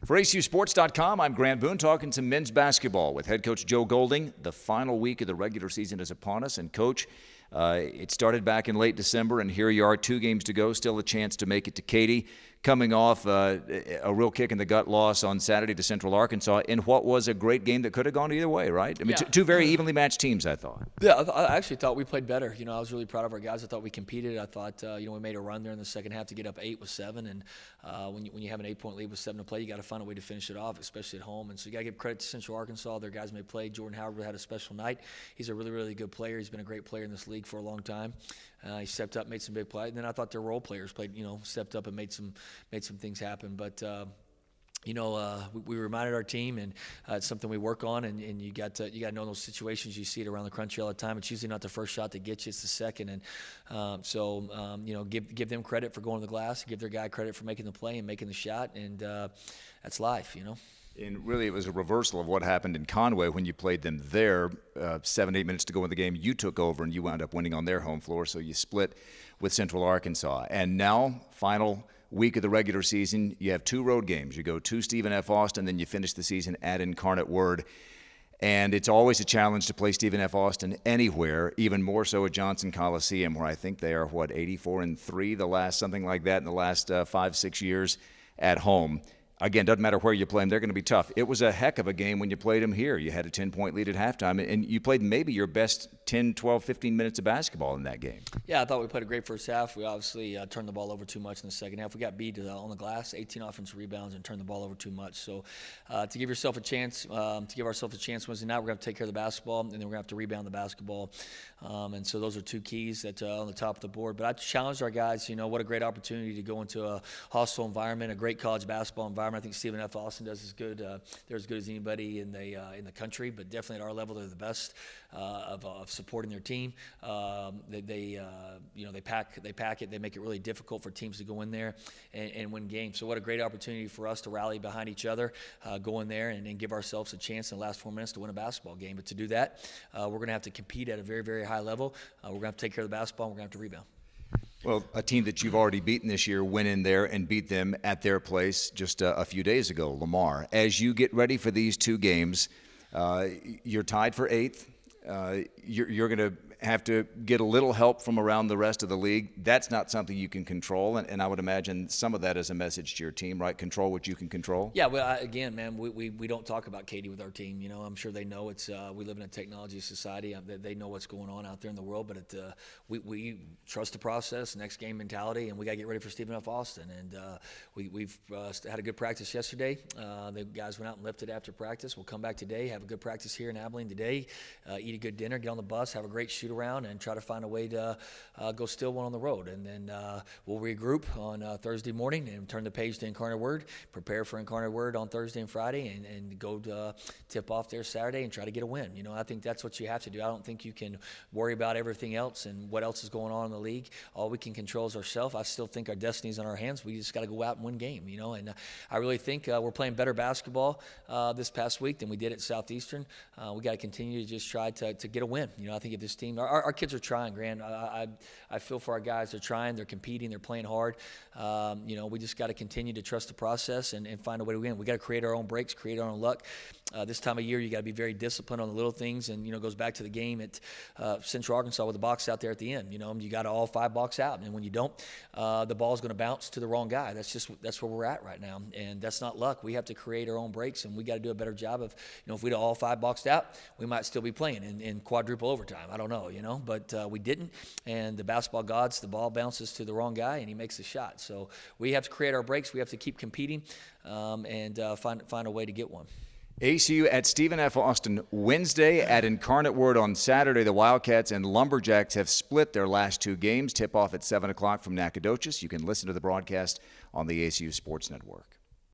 For ACUsports.com, I'm Grant Boone talking some men's basketball with head coach Joe Golding. The final week of the regular season is upon us, and Coach, it started back in late December, and here you are, 2 games to go, still a chance to make it to Katy, coming off a real kick-in-the-gut loss on Saturday to Central Arkansas in what was a great game that could have gone either way, right? I mean, Yeah. two very evenly matched teams, I thought. Yeah, I actually thought we played better. I was really proud of our guys. I thought we competed. I thought, we made a run there in the second half to get up 8 with 7. And when you have an 8-point lead with 7 to play, you got to find a way to finish it off, especially at home. And so you got to give credit to Central Arkansas. Their guys made play. Jordan Howard had a special night. He's a really, really good player. He's been a great player in this league for a long time. He stepped up, made some big plays. And then I thought their role players played, stepped up and made some things happen. But we reminded our team, and it's something we work on. And you got to know those situations. You see it around the country all the time. It's usually not the first shot that gets you; it's the second. And give them credit for going to the glass. Give their guy credit for making the play and making the shot. And that's life, And really, it was a reversal of what happened in Conway when you played them there. 7-8 minutes to go in the game, you took over, and you wound up winning on their home floor, so you split with Central Arkansas. And now, final week of the regular season, you have 2 road games. You go to Stephen F. Austin, then you finish the season at Incarnate Word. And it's always a challenge to play Stephen F. Austin anywhere, even more so at Johnson Coliseum, where I think they are, 84-3, something like that in the last 5-6 years at home. Again, doesn't matter where you play them, they're going to be tough. It was a heck of a game when you played them here. You had a 10-point lead at halftime, and you played maybe your best 10, 12, 15 minutes of basketball in that game. Yeah, I thought we played a great first half. We obviously turned the ball over too much in the second half. We got beat on the glass, 18 offensive rebounds, and turned the ball over too much. So to give yourself a chance, Wednesday night, we're going to take care of the basketball, and then we're going to have to rebound the basketball. And so those are 2 keys that on the top of the board. But I challenged our guys, what a great opportunity to go into a hostile environment, a great college basketball environment. I think Stephen F. Austin does as good. They're as good as anybody in the country, but definitely at our level, they're the best of supporting their team. They pack it. They make it really difficult for teams to go in there and win games. So what a great opportunity for us to rally behind each other, go in there and give ourselves a chance in the last 4 minutes to win a basketball game. But to do that, we're going to have to compete at a very, very high level. We're going to have to take care of the basketball, and we're going to have to rebound. Well, a team that you've already beaten this year went in there and beat them at their place just a few days ago, Lamar. As you get ready for these 2 games, you're tied for 8th. You're going to have to get a little help from around the rest of the league. That's not something you can control, and I would imagine some of that is a message to your team, right? Control what you can control. Yeah, well, again, man, we don't talk about Katy with our team. I'm sure they know it's we live in a technology society. They know what's going on out there in the world, but we trust the process, next game mentality, and we got to get ready for Stephen F. Austin. And we've had a good practice yesterday. The guys went out and lifted after practice. We'll come back today, have a good practice here in Abilene today, eat a good dinner, get on the bus, have a great shoot around, and try to find a way to go steal one on the road. And then we'll regroup on Thursday morning and turn the page to Incarnate Word, prepare for Incarnate Word on Thursday and Friday, and go to tip off there Saturday and try to get a win. I think that's what you have to do. I don't think you can worry about everything else and what else is going on in the league. All we can control is ourselves. I still think our destiny's in our hands. We just got to go out and win game, And I really think we're playing better basketball this past week than we did at Southeastern. We got to continue to just try to get a win. I think if this team, our kids are trying, Grant. I feel for our guys. They're trying. They're competing. They're playing hard. We just got to continue to trust the process and find a way to win. We got to create our own breaks, create our own luck. This time of year, you got to be very disciplined on the little things, and it goes back to the game at Central Arkansas with the box out there at the end. You got to all 5 box out, and when you don't, the ball's going to bounce to the wrong guy. That's where we're at right now, and that's not luck. We have to create our own breaks, and we got to do a better job of if we'd all 5 boxed out, we might still be playing in quadruple overtime. I don't know, but we didn't, and the basketball gods, the ball bounces to the wrong guy, and he makes the shot. So we have to create our breaks. We have to keep competing and find a way to get one. ACU at Stephen F. Austin Wednesday, at Incarnate Word on Saturday. The Wildcats and Lumberjacks have split their last 2 games. Tip off at 7 o'clock from Nacogdoches. You can listen to the broadcast on the ACU Sports Network.